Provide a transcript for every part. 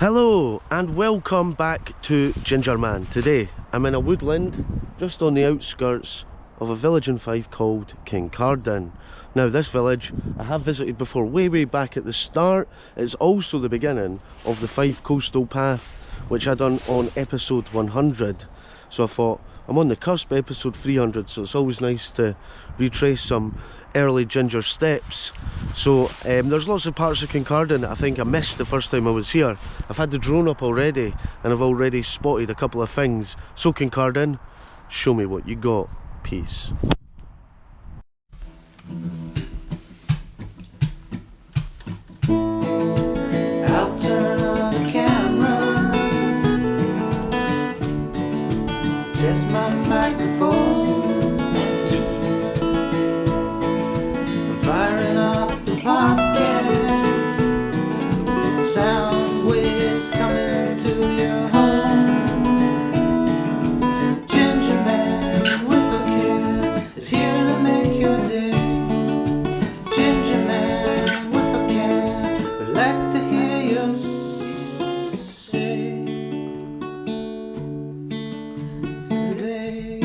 Hello and welcome back to Gingerman. Today I'm in a woodland just on the outskirts of a village in Fife called Kincardine. Now this village I have visited before, way back at the start. It's also the beginning of the Fife coastal path, which I done on episode 100. So I thought I'm on the cusp of episode 300, so it's always nice to retrace some early ginger steps. So there's lots of parts of Kincardine I think I missed the first time I was here. I've had the drone up already and I've already spotted a couple of things. So Kincardine, show me what you got. Peace. I'll turn on the camera, test my microphone, I'm firing up the podcast, sound waves coming to your home. Gingerman with a cam is here to make your day. Gingerman with a cam, I'd like to hear you say today.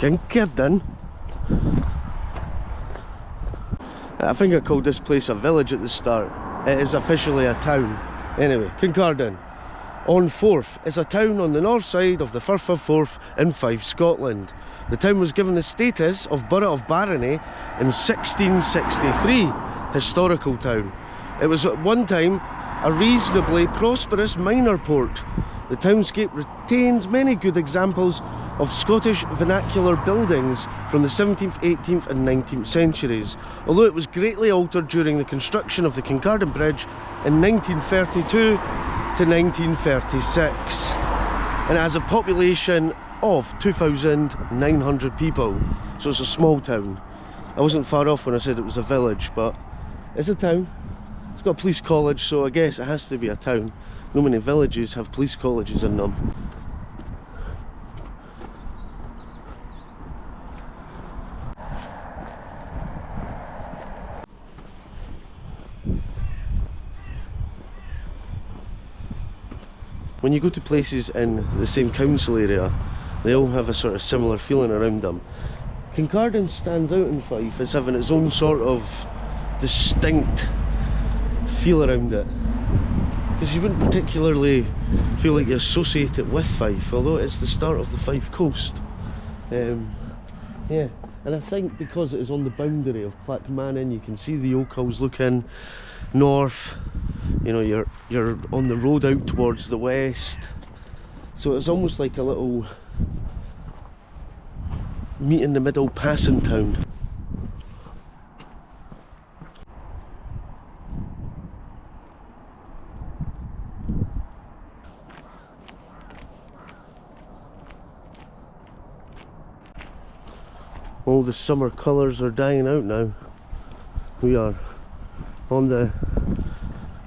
Kincardine. I think I called this place a village at the start. It is officially a town. Anyway, Kincardine on Forth is a town on the north side of the Firth of Forth in Fife, Scotland. The town was given the status of Borough of Barony in 1663, historical town. It was at one time a reasonably prosperous minor port. The townscape retains many good examples of Scottish vernacular buildings from the 17th, 18th and 19th centuries, although it was greatly altered during the construction of the Kincardine Bridge in 1932 to 1936. And it has a population of 2,900 people, so it's a small town. I wasn't far off when I said it was a village, but it's a town. It's got a police college, so I guess it has to be a town. Not many villages have police colleges in them. When you go to places in the same council area, they all have a sort of similar feeling around them. Kincardine stands out in Fife as having its own sort of distinct feel around it, because you wouldn't particularly feel like you associate it with Fife, although it's the start of the Fife coast. Yeah, and I think because it is on the boundary of Clackmannan, you can see the Ochils looking north. You know, you're on the road out towards the west, so it's almost like a little meet in the middle passing town. All the summer colours are dying out now. We are on the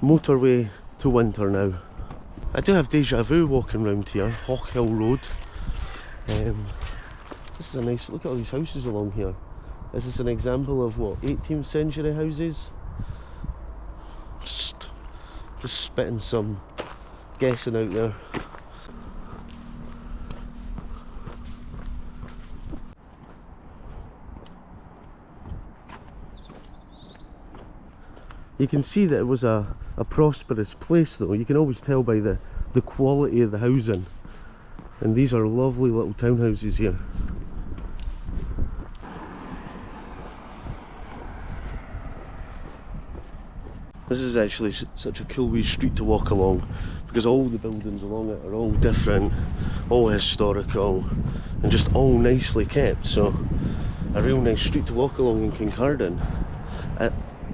motorway to winter now. I do have deja vu walking around here, Hawk Hill Road. This is a nice, look at all these houses along here. This is an example of what, 18th century houses? Just spitting some guessing out there. You can see that it was a prosperous place though. You can always tell by the quality of the housing. And these are lovely little townhouses here. This is actually such a cool wee street to walk along, because all the buildings along it are all different, all historical, and just all nicely kept. So a real nice street to walk along in Kincardine.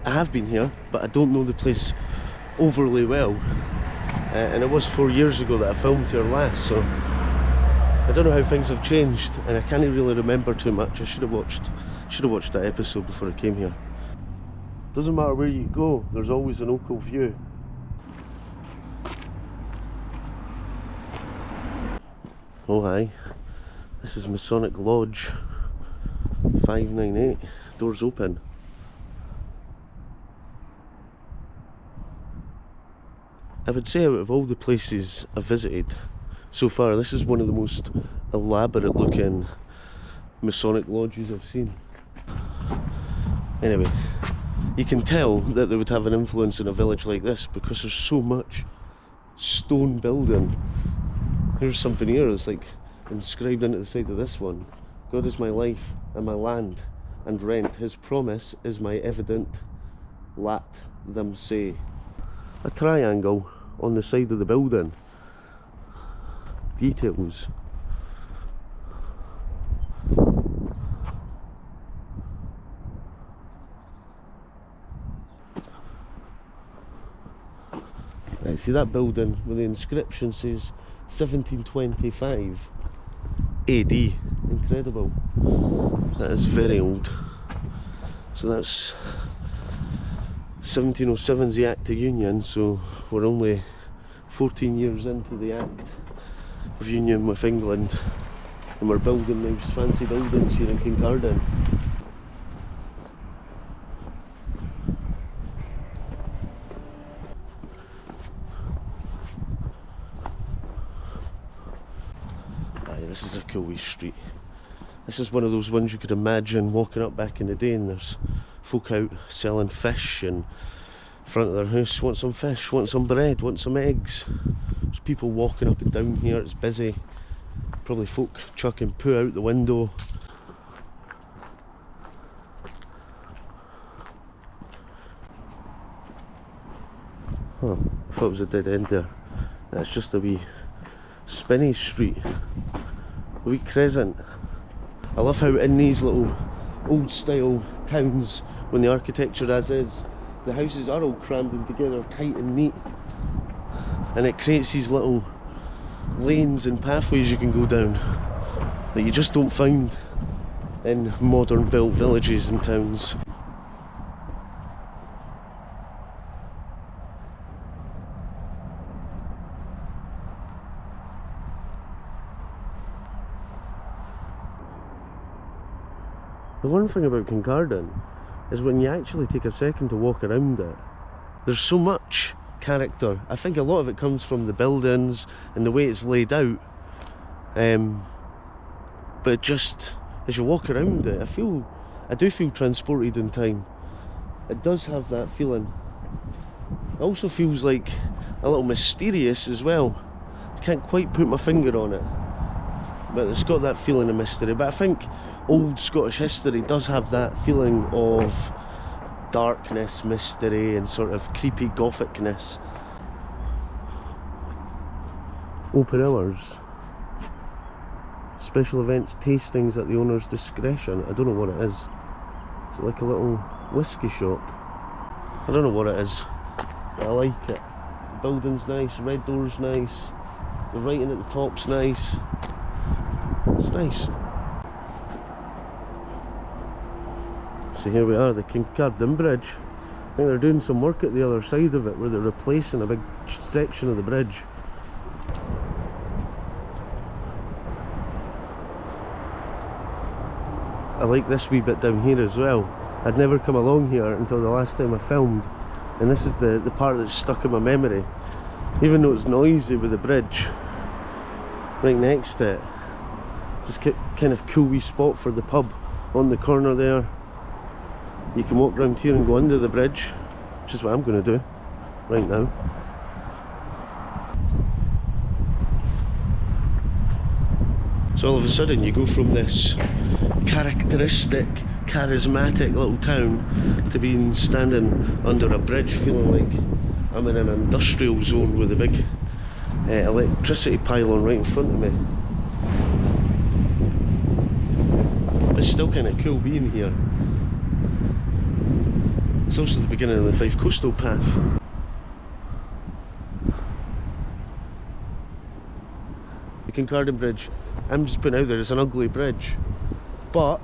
I have been here, but I don't know the place overly well, and it was 4 years ago that I filmed here last, so I don't know how things have changed, and I can't really remember too much. I should have watched that episode before I came here. Doesn't matter where you go, there's always an Ochil view. Oh hi, this is Masonic Lodge 598, doors open. I would say out of all the places I've visited so far, this is one of the most elaborate looking Masonic lodges I've seen. Anyway, you can tell that they would have an influence in a village like this because there's so much stone building. Here's something here that's like inscribed into the side of this one. God is my life and my land and rent. His promise is my evident. Let them say. A triangle on the side of the building. Details. Right, see that building where the inscription says 1725 AD. Incredible. That is very old. So that's 1707 is the Act of Union, so we're only 14 years into the Act of Union with England, and we're building nice fancy buildings here in Kincardine. This is a cool wee street. This is one of those ones you could imagine walking up back in the day, and there's folk out selling fish in front of their house. Want some fish, want some bread, want some eggs. There's people walking up and down here, it's busy. Probably folk chucking poo out the window. Huh, I thought it was a dead end there. That's just a wee spinny street. A wee crescent. I love how in these little old style towns, when the architecture as is, the houses are all crammed in together tight and neat, and it creates these little lanes and pathways you can go down that you just don't find in modern built villages and towns. The one thing about Kincardine is when you actually take a second to walk around it, there's so much character. I think a lot of it comes from the buildings and the way it's laid out, but just as you walk around it, I do feel transported in time. It does have that feeling. It also feels like a little mysterious as well. I can't quite put my finger on it, but it's got that feeling of mystery. But I think old Scottish history does have that feeling of darkness, mystery, and sort of creepy gothicness. Open hours, special events, tastings at the owner's discretion. I don't know what it is. Is it like a little whiskey shop? I don't know what it is, but I like it. The building's nice, red door's nice, the writing at the top's nice. It's nice. So here we are, the Kincardine Bridge. I think they're doing some work at the other side of it where they're replacing a big section of the bridge. I like this wee bit down here as well. I'd never come along here until the last time I filmed, and this is the part that's stuck in my memory. Even though it's noisy with the bridge right next to it, just kind of cool wee spot for the pub on the corner there. You can walk around here and go under the bridge, which is what I'm going to do right now. So all of a sudden you go from this characteristic, charismatic little town to being standing under a bridge feeling like I'm in an industrial zone with a big electricity pylon right in front of me. It's still kind of cool being here. It's also the beginning of the Fife coastal path. The Kincardine Bridge, I'm just putting out there, it's an ugly bridge, but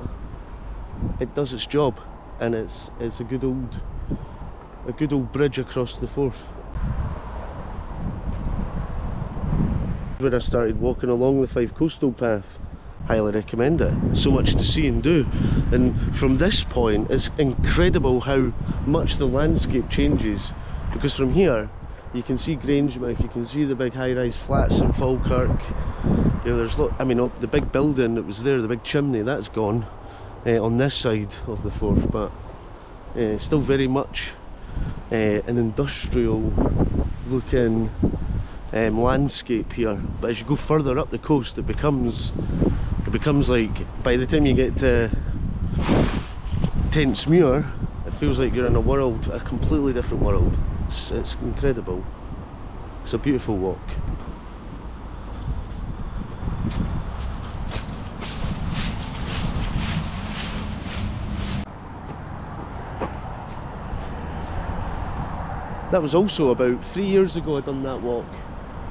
it does its job, and it's a good old bridge across the Forth. When I started walking along the Fife coastal path, highly recommend it. So much to see and do, and from this point it's incredible how much the landscape changes, because from here you can see Gingerman, you can see the big high-rise flats in Falkirk. You know, there's the big building that was there, the big chimney, that's gone on this side of the Forth, but still very much an industrial looking landscape here. But as you go further up the coast, it becomes like, by the time you get to Tentsmuir, it feels like you're in a completely different world. It's incredible. It's a beautiful walk. That was also about 3 years ago I done that walk.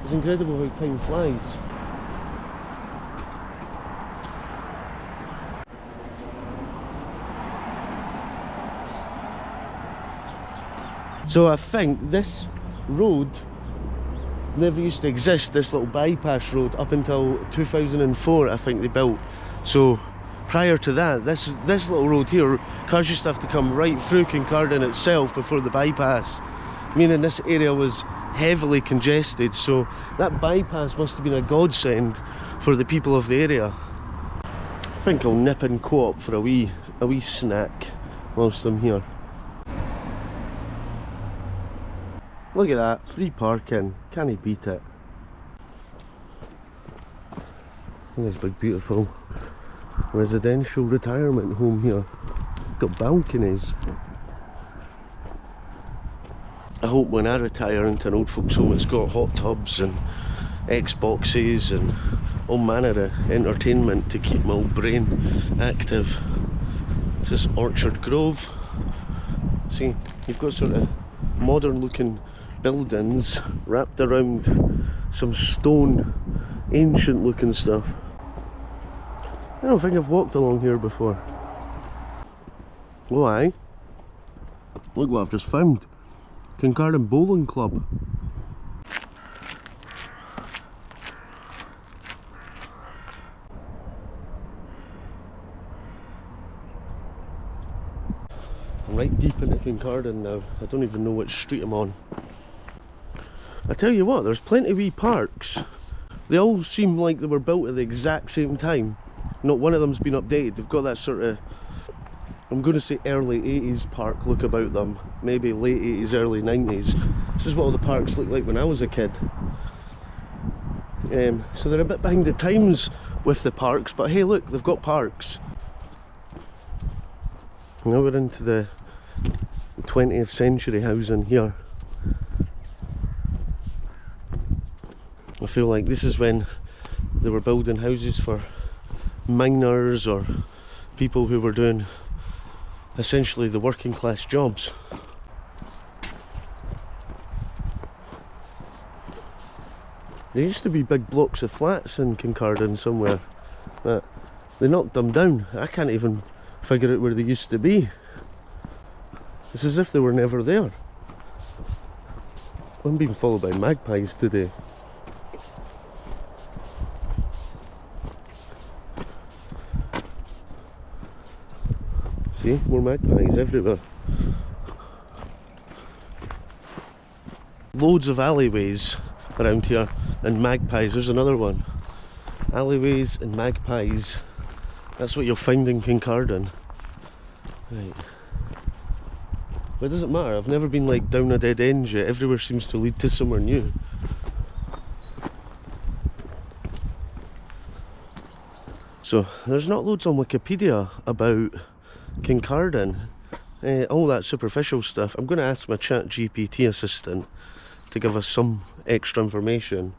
It's incredible how time flies. So I think this road never used to exist, this little bypass road, up until 2004 I think they built. So prior to that, this little road here, cars used to have to come right through Kincardine itself before the bypass, meaning this area was heavily congested. So that bypass must have been a godsend for the people of the area. I think I'll nip in Co-op for a wee snack whilst I'm here. Look at that, free parking, can't you beat it? Nice big beautiful residential retirement home here. Got balconies. I hope when I retire into an old folks home it's got hot tubs and Xboxes and all manner of entertainment to keep my old brain active. This is Orchard Grove. See, you've got sort of modern looking buildings wrapped around some stone, ancient looking stuff. I don't think I've walked along here before. Oh aye, look what I've just found. Kincardine Bowling Club. I'm right deep into Kincardine now. I don't even know which street I'm on. I tell you what, there's plenty of wee parks. They all seem like they were built at the exact same time. Not one of them's been updated. They've got that sort of, I'm going to say early 80s park look about them. Maybe late 80s, early 90s. This is what all the parks looked like when I was a kid. So they're a bit behind the times with the parks, but hey look, they've got parks. Now we're into the 20th century housing here. I feel like this is when they were building houses for miners or people who were doing essentially the working class jobs. There used to be big blocks of flats in Kincardine somewhere, but they knocked them down. I can't even figure out where they used to be. It's as if they were never there. I'm being followed by magpies today. See, more magpies everywhere. Loads of alleyways around here and magpies. There's another one. Alleyways and magpies. That's what you'll find in Kincardine. Right. But it doesn't matter, I've never been like down a dead end yet. Everywhere seems to lead to somewhere new. So there's not loads on Wikipedia about Kincardine, all that superficial stuff. I'm going to ask my ChatGPT assistant to give us some extra information.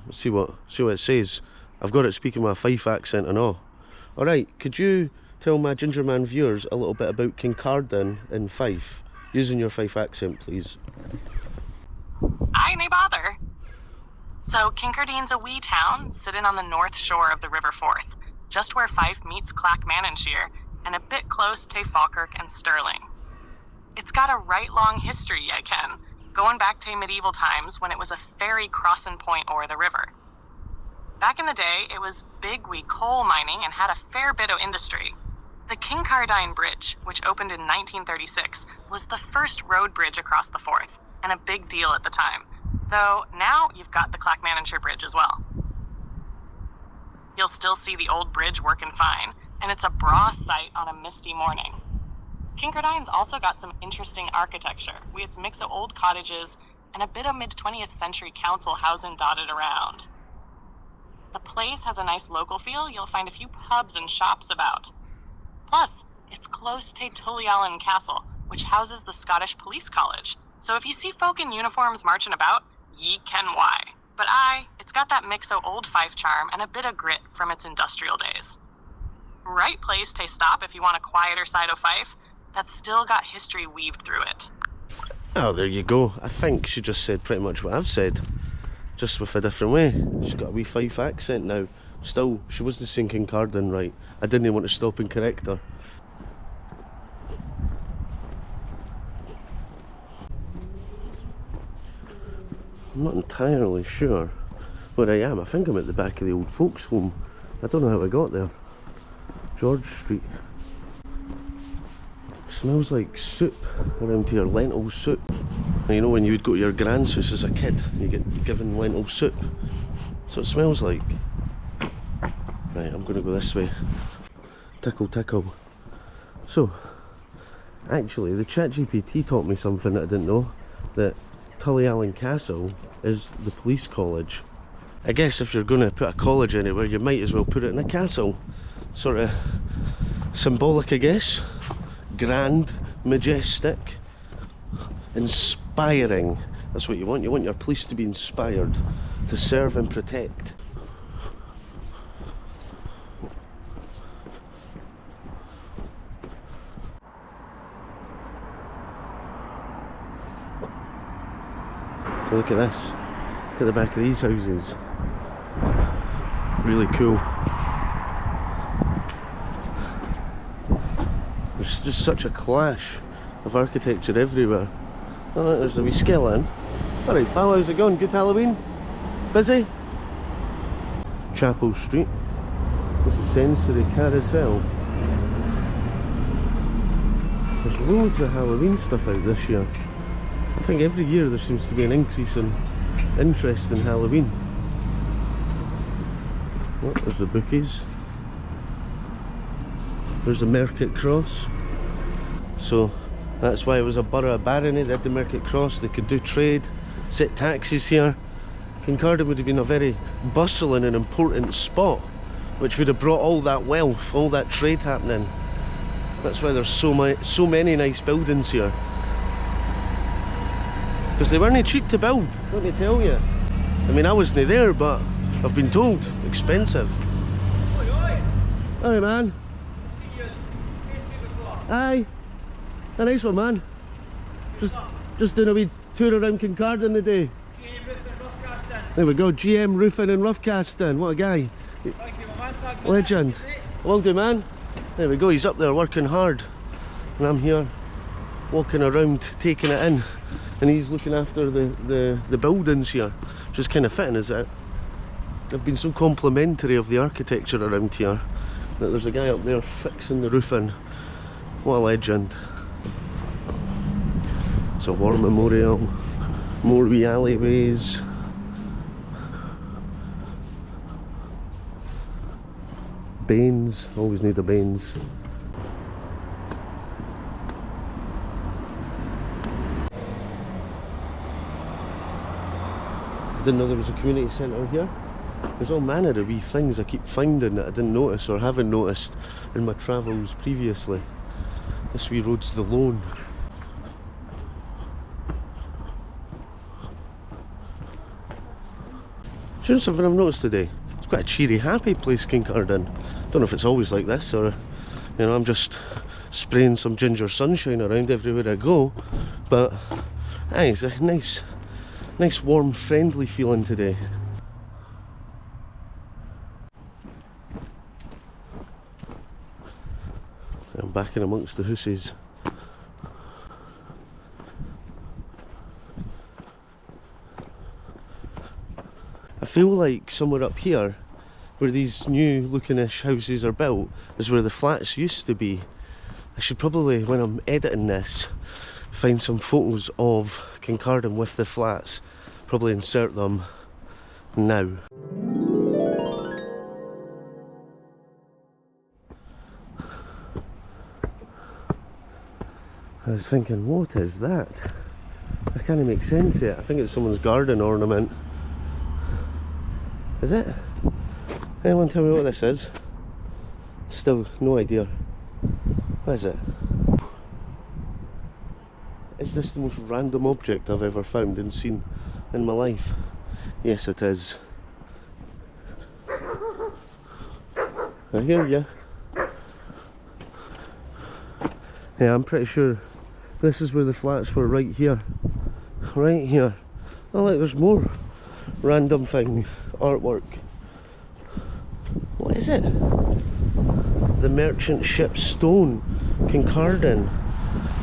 See what it says. I've got it speaking with a Fife accent and all. Alright, could you tell my Gingerman viewers a little bit about Kincardine in Fife, using your Fife accent please? Aye, nae bother. So Kincardine's a wee town sitting on the north shore of the River Forth, just where Fife meets Clackmannanshire, and a bit close to Falkirk and Stirling. It's got a right long history, I ken, going back to medieval times when it was a ferry crossing point o'er the river. Back in the day, it was big-wee coal mining and had a fair bit of industry. The Kincardine Bridge, which opened in 1936, was the first road bridge across the Forth, and a big deal at the time. Though now you've got the Clackmannanshire Bridge as well. You'll still see the old bridge working fine, and it's a braw sight on a misty morning. Kincardine's also got some interesting architecture, with its mix of old cottages and a bit of mid-20th century council housing dotted around. The place has a nice local feel. You'll find a few pubs and shops about. Plus, it's close to Tullyallen Castle, which houses the Scottish Police College. So if you see folk in uniforms marching about, ye ken why. But it's got that mix of old Fife charm and a bit of grit from its industrial days. Right place to stop if you want a quieter side of Fife that's still got history weaved through it. Oh, there you go. I think she just said pretty much what I've said, just with a different way. She's got a wee Fife accent now. Still, she wasn't saying Kincardine right. I didn't want to stop and correct her. I'm not entirely sure where I am. I think I'm at the back of the old folks' home. I don't know how I got there. George Street. Smells like soup around here, lentil soup. And you know when you would go to your grand's house as a kid, you get given lentil soup. So it smells like. Right, I'm going to go this way. Tickle, tickle. So, actually, the ChatGPT taught me something that I didn't know. That Tullyallen Castle is the police college. I guess if you're going to put a college anywhere, you might as well put it in a castle. Sort of symbolic, I guess. Grand, majestic, inspiring. That's what you want. You want your police to be inspired, to serve and protect. So look at this. Look at the back of these houses. Really cool. There's just such a clash of architecture everywhere. Oh, there's a wee skeleton. Alright pal, how's it going? Good Halloween? Busy? Chapel Street. This is Sensory Carousel. There's loads of Halloween stuff out this year. I think every year there seems to be an increase in interest in Halloween. Oh, there's the bookies. There's the Market Cross. So that's why it was a borough of barony. They had the Market Cross, they could do trade, set taxes here. Kincardine would have been a very bustling and important spot, which would have brought all that wealth, all that trade happening. That's why there's so many nice buildings here. Because they weren't cheap to build, let me tell you. I mean, I wasn't there, but I've been told, expensive. Oi, oi! Alright man. I've seen you on Facebook before. Aye. A nice one man. Just doing a wee tour around Kincardine today. GM Roofing Rough Casting. There we go, GM Roofing and Rough Casting. What a guy. Thank you, my man. Thank you. Legend. Will do man. There we go, he's up there working hard. And I'm here walking around taking it in. And he's looking after the buildings here. Just kind of fitting, is it? They've been so complimentary of the architecture around here that there's a guy up there fixing the roofing. What a legend. It's a war memorial. More wee alleyways. Banes, always need a Banes. Didn't know there was a community centre here. There's all manner of wee things I keep finding that I didn't notice or haven't noticed in my travels previously. This wee road's the Lone. Do you know something I've noticed today? It's quite a cheery, happy place, Kincardine. Don't know if it's always like this or, you know, I'm just spraying some ginger sunshine around everywhere I go. But, aye, it's a nice warm, friendly feeling today. I'm back in amongst the hooses. I feel like somewhere up here where these new looking-ish houses are built is where the flats used to be. I should probably, when I'm editing this, find some photos of Kincardine with the flats. Probably insert them now. I was thinking, what is that? I can't make sense yet. I think it's someone's garden ornament. Is it? Anyone tell me what this is? Still no idea. What is it? Is this the most random object I've ever found and seen in my life? Yes, it is. I hear ya. Yeah, I'm pretty sure this is where the flats were, right here. Right here. Oh look, there's more random thing, artwork. What is it? The Merchant Ship Stone, Kincardine.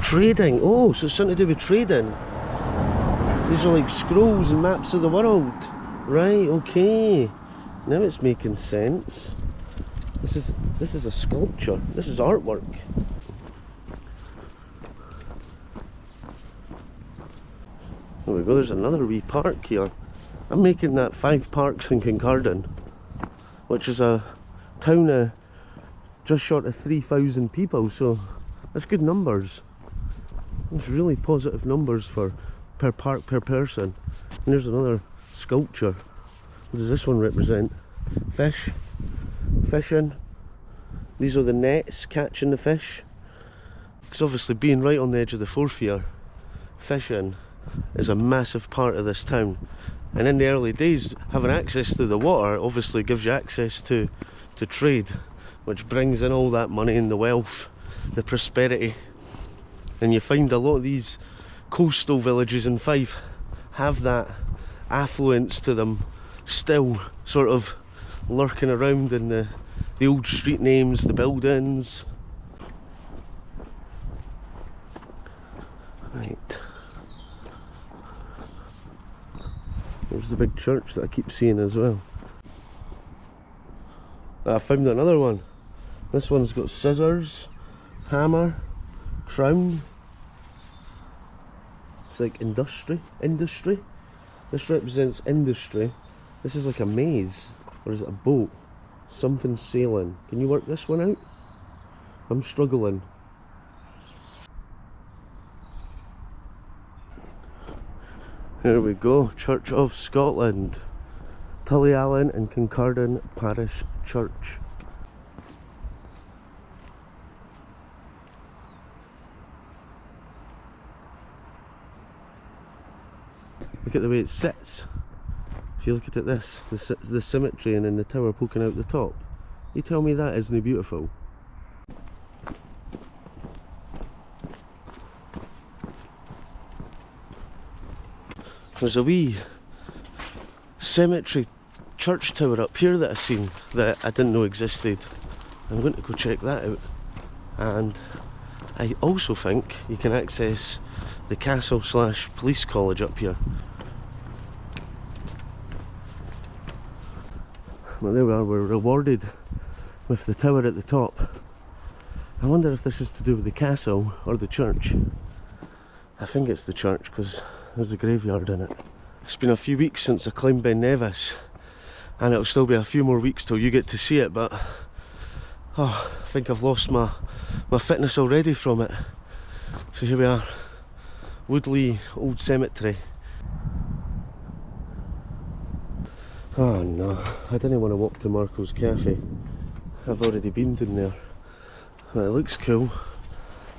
Trading. Oh, so it's something to do with trading. These are like scrolls and maps of the world. Right, okay. Now it's making sense. This is a sculpture. This is artwork. There we go, there's another wee park here. I'm making that 5 parks in Kincardine, which is a town of just short of 3,000 people, so that's good numbers. It's really positive numbers for per park per person. And there's another sculpture. What does this one represent? Fish, fishing. These are the nets catching the fish. Because obviously being right on the edge of the Forth here, fishing is a massive part of this town. And in the early days, having access to the water obviously gives you access to trade, which brings in all that money and the wealth, the prosperity. And you find a lot of these coastal villages in Fife have that affluence to them still, sort of lurking around in the old street names, the buildings. Right. There's the big church that I keep seeing as well. I found another one. This one's got scissors, hammer, crown. It's like industry. This represents industry. This is like a maze, or is it a boat? Something sailing. Can you work this one out? I'm struggling. Here we go, Church of Scotland. Tullyallen and Kincardine Parish Church. Look at the way it sits. If you look at it the symmetry and then the tower poking out the top. You tell me that isn't beautiful? There's a wee cemetery church tower up here that I've seen that I didn't know existed. I'm going to go check that out. And I also think you can access the castle / police college up here. Well, there we are, we're rewarded with the tower at the top. I wonder if this is to do with the castle or the church. I think it's the church because there's a graveyard in it. It's been a few weeks since I climbed Ben Nevis, and it'll still be a few more weeks till you get to see it, but oh, I think I've lost my fitness already from it. So here we are, Woodley Old Cemetery. Oh no, I didn't want to walk to Marco's Cafe. I've already been in there. Well, it looks cool.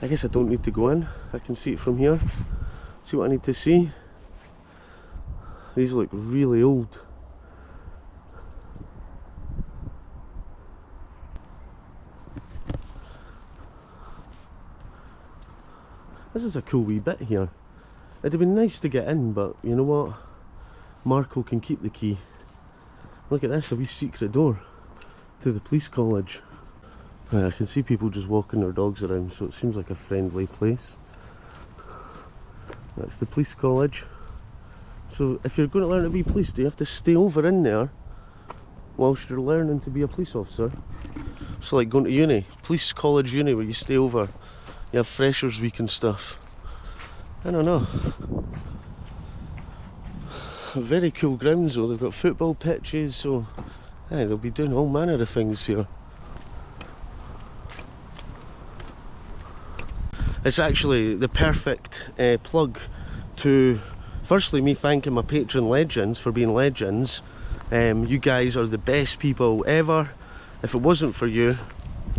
I guess I don't need to go in. I can see it from here. See what I need to see. These look really old. This is a cool wee bit here. It'd have been nice to get in, but you know what? Marco can keep the key. Look at this, a wee secret door to the police college. I can see people just walking their dogs around, so it seems like a friendly place. That's the police college. So if you're going to learn to be police, do you have to stay over in there whilst you're learning to be a police officer. It's like going to uni, police college uni, where you stay over, you have freshers week and stuff. I don't know. Very cool grounds though, they've got football pitches, so hey, they'll be doing all manner of things here. It's actually the perfect plug to, firstly, me thanking my patron legends for being legends. You guys are the best people ever. If it wasn't for you,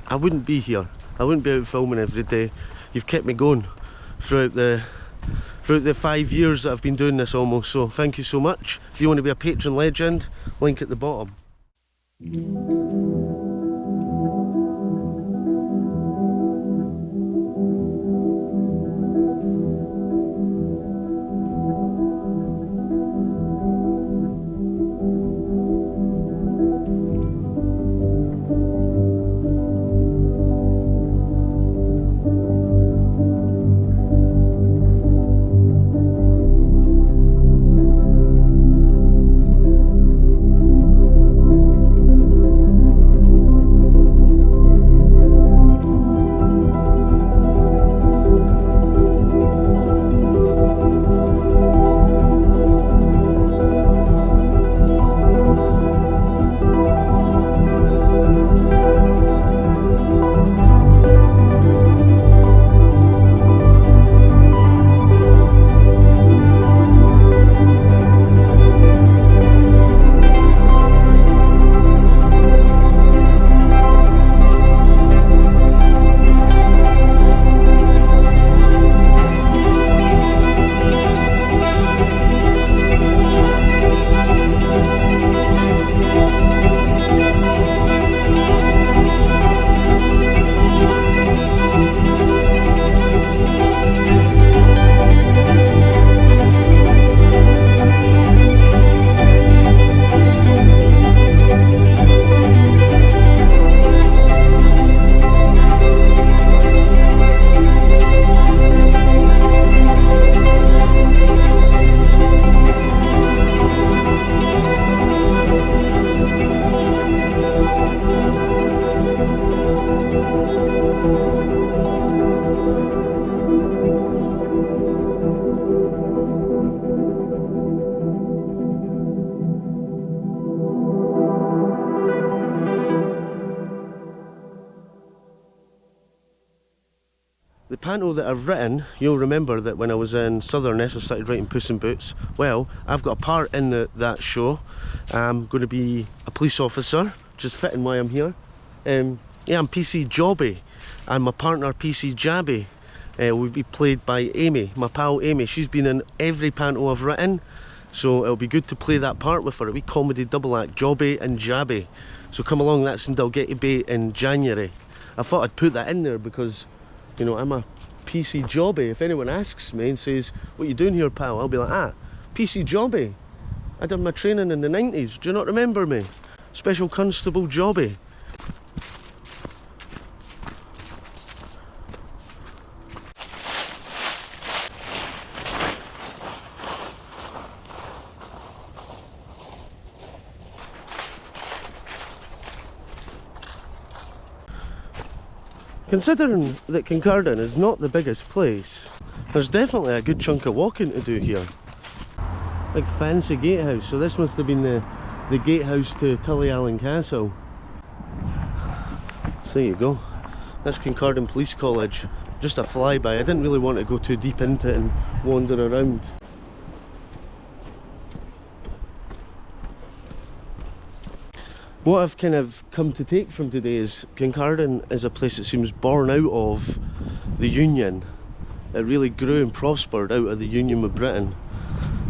I wouldn't be here. I wouldn't be out filming every day. You've kept me going throughout the 5 years that I've been doing this almost, so thank you so much. If you want to be a patron legend, link at the bottom. The panto that I've written, you'll remember that when I was in Southerness I started writing Puss in Boots. Well, I've got a part in that show. I'm going to be a police officer, just fitting why I'm here. Yeah, I'm PC Jobby, and my partner PC Jabby will be played by Amy, my pal Amy. She's been in every panto I've written, so it'll be good to play that part with her. A wee comedy double act, Jobby and Jabby. So come along, that's in Dalgety Bay in January. I thought I'd put that in there because, you know, I'm a PC Jobby. If anyone asks me and says, "What you doing here, pal?" I'll be like, PC Jobby. I did my training in the 90s. Do you not remember me? Special Constable Jobby. Considering that Kincardine is not the biggest place, there's definitely a good chunk of walking to do here. Big fancy gatehouse, so this must have been the gatehouse to Tullyallen Castle. So there you go, that's Kincardine Police College. Just a flyby. I didn't really want to go too deep into it and wander around. What I've kind of come to take from today is Kincardine is a place that seems born out of the Union. It really grew and prospered out of the Union with Britain.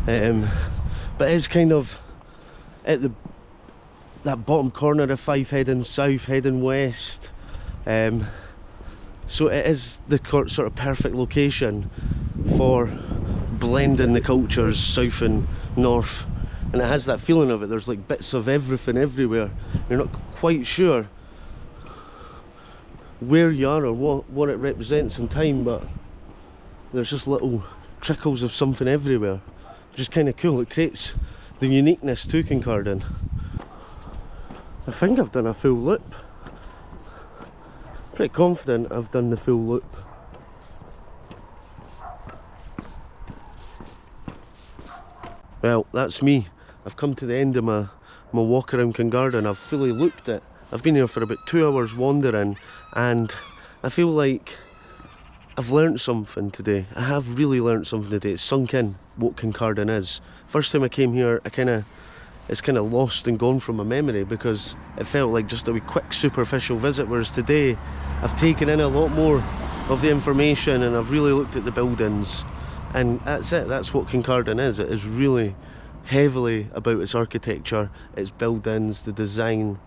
But it's kind of at that bottom corner of Fife, heading south, heading west. So it is the sort of perfect location for blending the cultures, south and north. And it has that feeling of it. There's like bits of everything everywhere. You're not quite sure where you are or what it represents in time, but there's just little trickles of something everywhere, which is kind of cool. It creates the uniqueness to Kincardine. I think I've done a full loop. Pretty confident I've done the full loop. Well, that's me. I've come to the end of my walk around Kincardine. I've fully looped it. I've been here for about 2 hours wandering, and I feel like I've learnt something today. I have really learnt something today. It's sunk in what Kincardine is. First time I came here, it's kind of lost and gone from my memory because it felt like just a wee quick superficial visit, whereas today I've taken in a lot more of the information and I've really looked at the buildings, and that's it. That's what Kincardine is. It is really heavily about its architecture, its buildings, the design,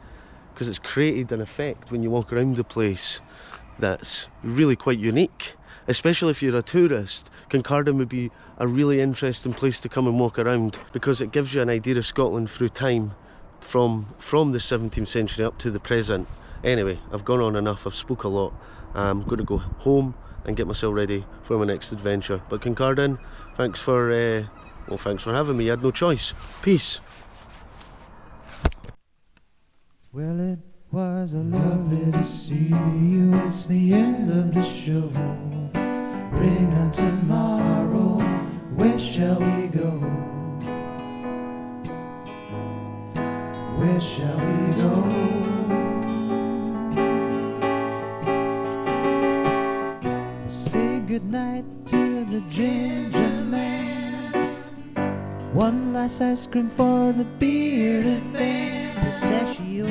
because it's created an effect when you walk around the place that's really quite unique. Especially if you're a tourist, Kincardine would be a really interesting place to come and walk around because it gives you an idea of Scotland through time, from the 17th century up to the present. Anyway, I've gone on enough, I've spoke a lot. I'm going to go home and get myself ready for my next adventure. But Kincardine, thanks for having me. You had no choice. Peace. Well, it was a lovely to see you. It's the end of the show. Bring on tomorrow. Where shall we go? Where shall we go? Say goodnight to the Gingerman. One last ice cream for the bearded man. Pistachio